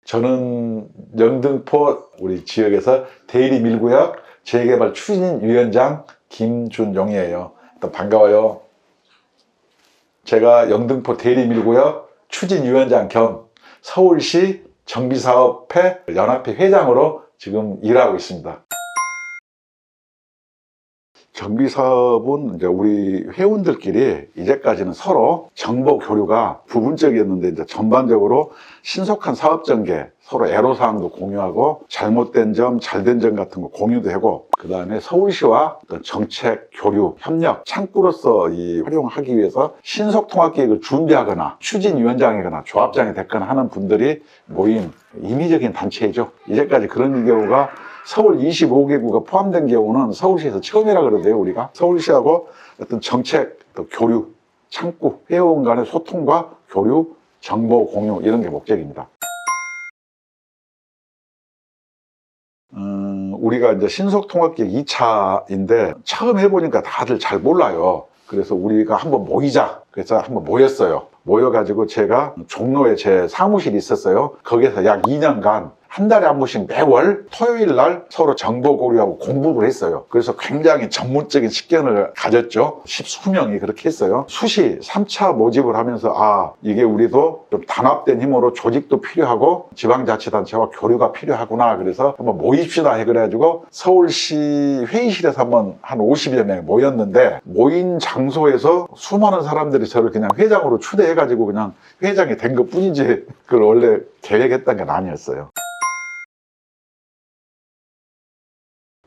저는 영등포 우리 지역에서 대리 밀구역 재개발 추진위원장 김준용이에요. 일단 반가워요. 제가 영등포 대리 밀구역 추진위원장 겸 서울시 정비사업회 연합회 회장으로 지금 일하고 있습니다. 정비사업은 이제 우리 회원들끼리 이제까지는 서로 정보 교류가 부분적이었는데 이제 전반적으로 신속한 사업 전개, 서로 애로사항도 공유하고 잘못된 점, 잘된 점 같은 거 공유도 하고 그 다음에 서울시와 어떤 정책, 교류, 협력, 창구로서 활용하기 위해서 신속통합계획을 준비하거나 추진위원장이거나 조합장이 됐거나 하는 분들이 모인 임의적인 단체이죠. 이제까지 그런 경우가 서울 25개구가 포함된 경우는 서울시에서 처음이라 그러대요, 우리가. 서울시하고 어떤 정책, 또 교류, 창구, 회원 간의 소통과 교류, 정보 공유 이런 게 목적입니다. 우리가 이제 신속통합계획 2차인데 처음 해보니까 다들 잘 몰라요. 그래서 우리가 한번 모이자. 그래서 한번 모였어요. 모여가지고 제가 종로에 제 사무실이 있었어요. 거기서 약 2년간 한 달에 한 번씩 매월 토요일 날 서로 정보 공유하고 공부를 했어요. 그래서 굉장히 전문적인 식견을 가졌죠. 10수명이 그렇게 했어요. 수시 3차 모집을 하면서 이게 우리도 좀 단합된 힘으로 조직도 필요하고 지방자치단체와 교류가 필요하구나. 그래서 한번 모입시다 해가지고 서울시 회의실에서 한번 한 50여 명이 모였는데 모인 장소에서 수많은 사람들이 저를 그냥 회장으로 추대해가지고 그냥 회장이 된 것 뿐이지 그걸 원래 계획했던 건 아니었어요.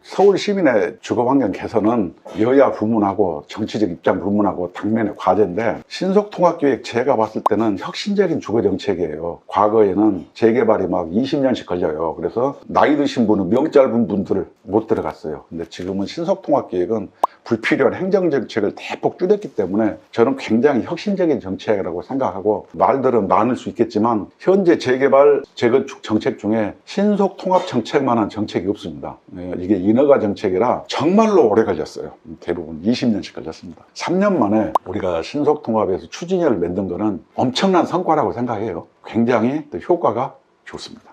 서울 시민의 주거환경 개선은 여야 부문하고 정치적 입장 부문하고 당면의 과제인데 신속통합계획 제가 봤을 때는 혁신적인 주거정책이에요. 과거에는 재개발이 막 20년씩 걸려요. 그래서 나이 드신 분은 명 짧은 분들 못 들어갔어요. 근데 지금은 신속통합계획은 불필요한 행정정책을 대폭 줄였기 때문에 저는 굉장히 혁신적인 정책이라고 생각하고 말들은 많을 수 있겠지만 현재 재개발 재건축 정책 중에 신속통합 정책만한 정책이 없습니다. 이게 인허가 정책이라 정말로 오래 걸렸어요. 대부분 20년씩 걸렸습니다. 3년 만에 우리가 신속통합에서 추진위를 만든 거는 엄청난 성과라고 생각해요. 굉장히 효과가 좋습니다.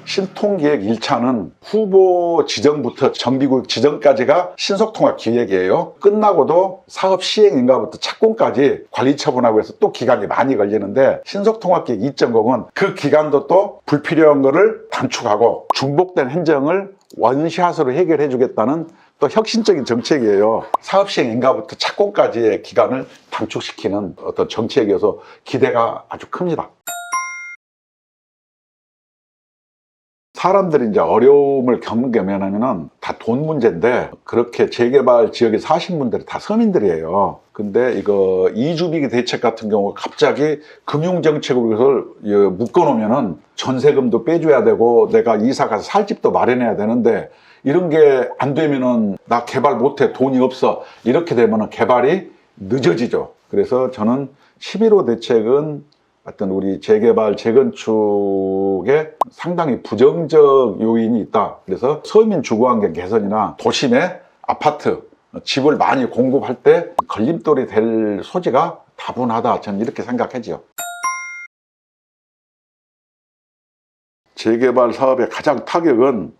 신통기획 1차는 후보 지정부터 정비구역 지정까지가 신속통합 기획이에요. 끝나고도 사업 시행인가부터 착공까지 관리 처분하고 해서 또 기간이 많이 걸리는데 신속통합기획 2.0은 그 기간도 또 불필요한 거를 단축하고 중복된 행정을 원샷으로 해결해 주겠다는 또 혁신적인 정책이에요. 사업 시행인가부터 착공까지의 기간을 단축시키는 어떤 정책이어서 기대가 아주 큽니다. 사람들이 이제 어려움을 겪는 게 뭐냐면은 다 돈 문제인데 그렇게 재개발 지역에 사신 분들이 다 서민들이에요. 근데 이거 이주비기 대책 같은 경우 갑자기 금융정책으로 이걸 묶어놓으면은 전세금도 빼줘야 되고 내가 이사 가서 살 집도 마련해야 되는데 이런 게 안 되면은 나 개발 못해 돈이 없어 이렇게 되면은 개발이 늦어지죠. 그래서 저는 11호 대책은 어떤 우리 재개발, 재건축에 상당히 부정적 요인이 있다. 그래서 서민 주거환경 개선이나 도심의 아파트, 집을 많이 공급할 때 걸림돌이 될 소지가 다분하다. 저는 이렇게 생각하죠. 재개발 사업의 가장 타격은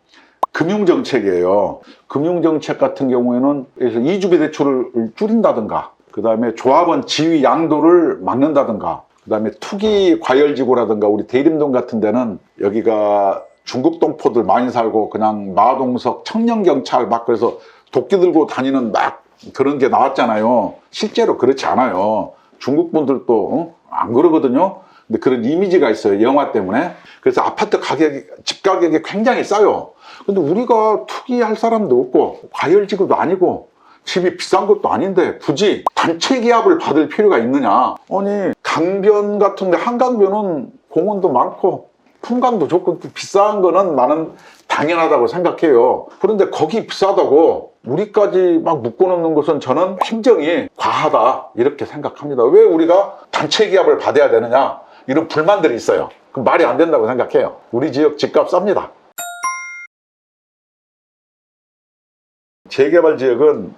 금융정책이에요. 금융정책 같은 경우에는 이주비 대출을 줄인다든가, 그 다음에 조합원 지위 양도를 막는다든가, 그 다음에 투기 과열지구라든가 우리 대림동 같은 데는 여기가 중국 동포들 많이 살고 그냥 마동석 청년경찰 막 그래서 도끼 들고 다니는 막 그런 게 나왔잖아요. 실제로 그렇지 않아요. 중국 분들도 안 그러거든요. 근데 그런 이미지가 있어요. 영화 때문에. 그래서 아파트 가격이, 집 가격이 굉장히 싸요. 근데 우리가 투기할 사람도 없고 과열지구도 아니고 집이 비싼 것도 아닌데 굳이 단체 기합을 받을 필요가 있느냐. 아니 강변 같은데 한강변은 공원도 많고 풍광도 좋고 비싼 거는 나는 당연하다고 생각해요. 그런데 거기 비싸다고 우리까지 막 묶어놓는 것은 저는 행정이 과하다 이렇게 생각합니다. 왜 우리가 단체 기합을 받아야 되느냐 이런 불만들이 있어요. 그럼 말이 안 된다고 생각해요. 우리 지역 집값 쌉니다. 재개발 지역은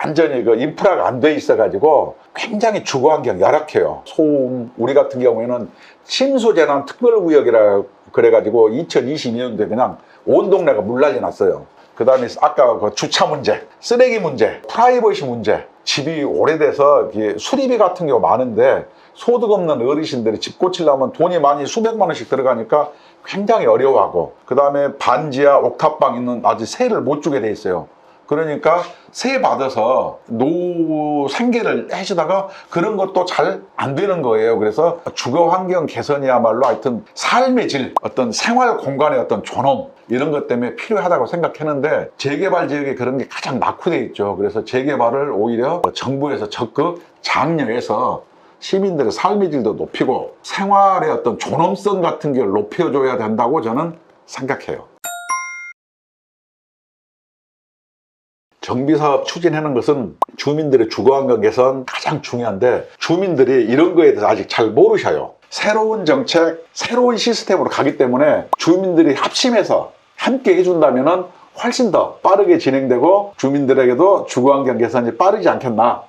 완전히 그 인프라가 안 돼 있어가지고 굉장히 주거환경 열악해요. 소음, 우리 같은 경우에는 침수재난 특별구역이라 그래가지고 2022년도에 그냥 온 동네가 물난리 났어요. 그 다음에 아까 그 주차 문제, 쓰레기 문제, 프라이버시 문제, 집이 오래돼서 수리비 같은 경우 많은데 소득 없는 어르신들이 집 고치려면 돈이 많이 수백만 원씩 들어가니까 굉장히 어려워하고, 그 다음에 반지하 옥탑방 있는 아직 세를 못 주게 돼 있어요. 그러니까 세 받아서 노후 생계를 해주다가 그런 것도 잘 안 되는 거예요. 그래서 주거 환경 개선이야말로 하여튼 삶의 질, 어떤 생활 공간의 어떤 존엄, 이런 것 때문에 필요하다고 생각했는데 재개발 지역에 그런 게 가장 낙후돼 있죠. 그래서 재개발을 오히려 정부에서 적극 장려해서 시민들의 삶의 질도 높이고 생활의 어떤 존엄성 같은 걸 높여줘야 된다고 저는 생각해요. 정비사업 추진하는 것은 주민들의 주거환경 개선 가장 중요한데 주민들이 이런 거에 대해서 아직 잘 모르셔요. 새로운 정책, 새로운 시스템으로 가기 때문에 주민들이 합심해서 함께 해준다면 훨씬 더 빠르게 진행되고 주민들에게도 주거환경 개선이 빠르지 않겠나.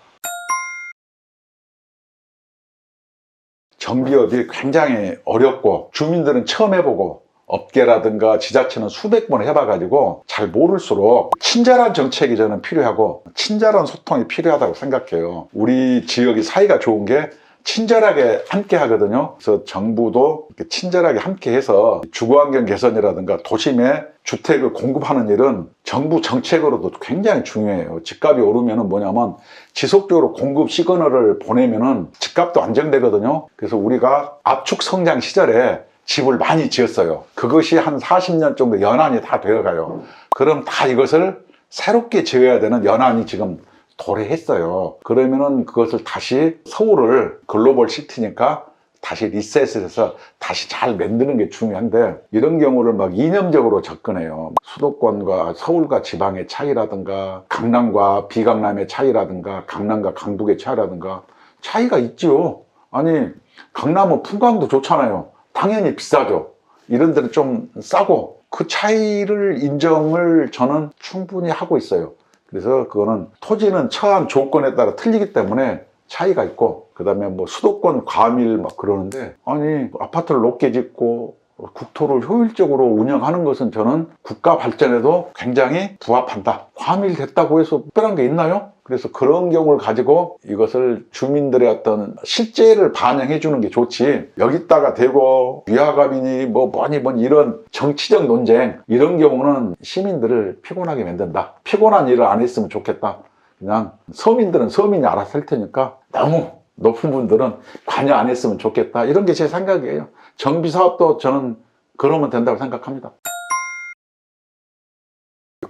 정비업이 굉장히 어렵고 주민들은 처음 해보고 업계라든가 지자체는 수백 번 해봐가지고 잘 모를수록 친절한 정책이 저는 필요하고 친절한 소통이 필요하다고 생각해요. 우리 지역이 사이가 좋은 게 친절하게 함께 하거든요. 그래서 정부도 친절하게 함께 해서 주거환경 개선이라든가 도심에 주택을 공급하는 일은 정부 정책으로도 굉장히 중요해요. 집값이 오르면 뭐냐면 지속적으로 공급 시그널을 보내면은 집값도 안정되거든요. 그래서 우리가 압축 성장 시절에 집을 많이 지었어요. 그것이 한 40년 정도 연한이 다 되어가요. 그럼 다 이것을 새롭게 지어야 되는 연한이 지금 도래했어요. 그러면은 그것을 다시 서울을 글로벌 시티니까 다시 리셋을 해서 다시 잘 만드는 게 중요한데 이런 경우를 막 이념적으로 접근해요. 수도권과 서울과 지방의 차이라든가 강남과 비강남의 차이라든가 강남과 강북의 차이라든가 차이가 있죠. 아니 강남은 풍광도 좋잖아요. 당연히 비싸죠. 이런 데는 좀 싸고 그 차이를 인정을 저는 충분히 하고 있어요. 그래서 그거는 토지는 처한 조건에 따라 틀리기 때문에 차이가 있고 그 다음에 뭐 수도권 과밀 막 그러는데 아니 아파트를 높게 짓고 국토를 효율적으로 운영하는 것은 저는 국가 발전에도 굉장히 부합한다. 과밀됐다고 해서 특별한 게 있나요? 그래서 그런 경우를 가지고 이것을 주민들의 어떤 실제를 반영해 주는 게 좋지 여기다가 대고 위화감이니 뭐니 이런 정치적 논쟁 이런 경우는 시민들을 피곤하게 만든다. 피곤한 일을 안 했으면 좋겠다. 그냥 서민들은 서민이 알아서 할 테니까 너무 높은 분들은 관여 안 했으면 좋겠다. 이런 게 제 생각이에요. 정비사업도 저는 그러면 된다고 생각합니다.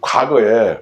과거에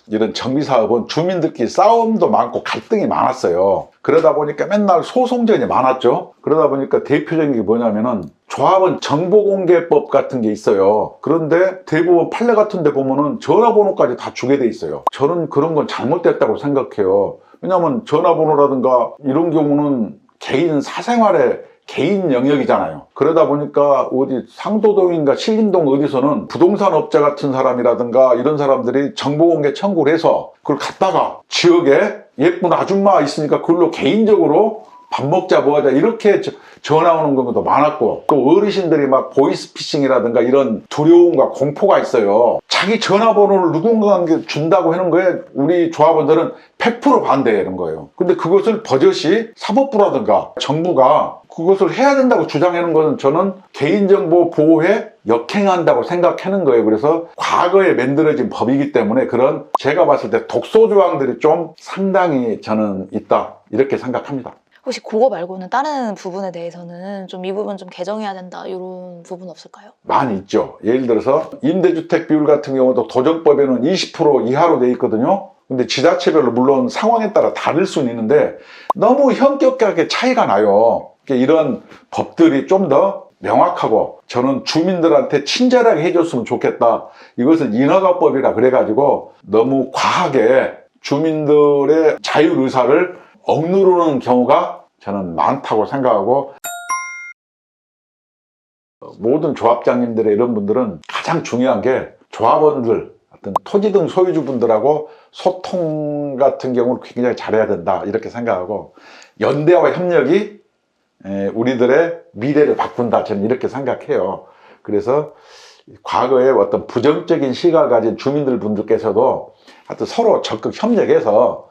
이런 정비사업은 주민들끼리 싸움도 많고 갈등이 많았어요. 그러다 보니까 맨날 소송전이 많았죠. 그러다 보니까 대표적인 게 뭐냐면은 조합원 정보공개법 같은 게 있어요. 그런데 대부분 판례 같은 데 보면은 전화번호까지 다 주게 돼 있어요. 저는 그런 건 잘못됐다고 생각해요. 왜냐하면 전화번호라든가 이런 경우는 개인 사생활에 개인 영역이잖아요. 그러다 보니까 어디 상도동인가 신림동 어디서는 부동산 업자 같은 사람이라든가 이런 사람들이 정보공개 청구를 해서 그걸 갖다가 지역에 예쁜 아줌마 있으니까 그걸로 개인적으로 밥 먹자 뭐하자 이렇게 전화 오는 경우도 많았고 또 어르신들이 막 보이스피싱이라든가 이런 두려움과 공포가 있어요. 자기 전화번호를 누군가에게 준다고 하는 거에 우리 조합원들은 100% 반대하는 거예요. 근데 그것을 버젓이 사법부라든가 정부가 그것을 해야 된다고 주장하는 것은 저는 개인정보 보호에 역행한다고 생각하는 거예요. 그래서 과거에 만들어진 법이기 때문에 그런 제가 봤을 때 독소조항들이 좀 상당히 저는 있다 이렇게 생각합니다. 혹시 그거 말고는 다른 부분에 대해서는 좀 이 부분 좀 개정해야 된다 이런 부분 없을까요? 많이 있죠. 예를 들어서 임대주택 비율 같은 경우도 도정법에는 20% 이하로 돼 있거든요. 근데 지자체별로 물론 상황에 따라 다를 수는 있는데 너무 현격하게 차이가 나요. 이런 법들이 좀 더 명확하고 저는 주민들한테 친절하게 해줬으면 좋겠다. 이것은 인허가법이라 그래가지고 너무 과하게 주민들의 자율의사를 억누르는 경우가 저는 많다고 생각하고 모든 조합장님들의 이런 분들은 가장 중요한 게 조합원들 어떤 토지 등 소유주분들하고 소통 같은 경우는 굉장히 잘해야 된다 이렇게 생각하고 연대와 협력이 우리들의 미래를 바꾼다 저는 이렇게 생각해요. 그래서 과거에 어떤 부정적인 시각을 가진 주민들 분들께서도 하여튼 서로 적극 협력해서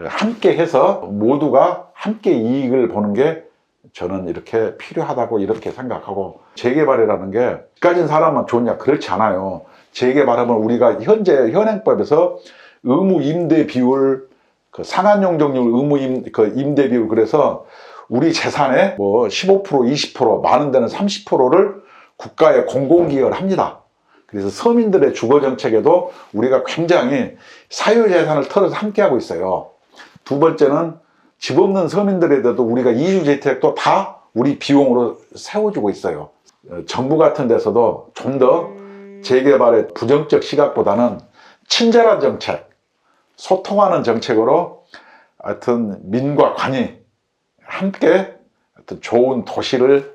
함께 해서 모두가 함께 이익을 보는 게 저는 이렇게 필요하다고 이렇게 생각하고 재개발이라는 게 가진 사람만 좋냐 그렇지 않아요. 재개발하면 우리가 현재 현행법에서 의무 임대 비율, 그 상한용적률 의무 임대 비율 그래서 우리 재산의 뭐 15%, 20%, 많은 데는 30%를 국가에 공공기여를 합니다. 그래서 서민들의 주거 정책에도 우리가 굉장히 사유재산을 털어서 함께하고 있어요. 두 번째는 집 없는 서민들에 대해도 우리가 이주재택도 다 우리 비용으로 세워주고 있어요. 정부 같은 데서도 좀 더 재개발의 부정적 시각보다는 친절한 정책, 소통하는 정책으로 하여튼 민과 관이 함께 하여튼 좋은 도시를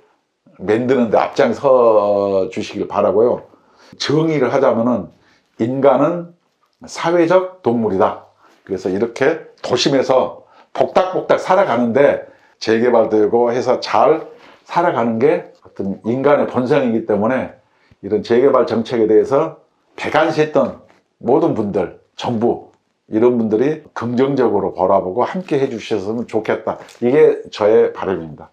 만드는 데 앞장서 주시길 바라고요. 정의를 하자면은 인간은 사회적 동물이다. 그래서 이렇게 도심에서 복닥복닥 살아가는데 재개발되고 해서 잘 살아가는 게 어떤 인간의 본성이기 때문에 이런 재개발 정책에 대해서 배관시했던 모든 분들, 정부 이런 분들이 긍정적으로 바라보고 함께 해주셨으면 좋겠다. 이게 저의 바람입니다.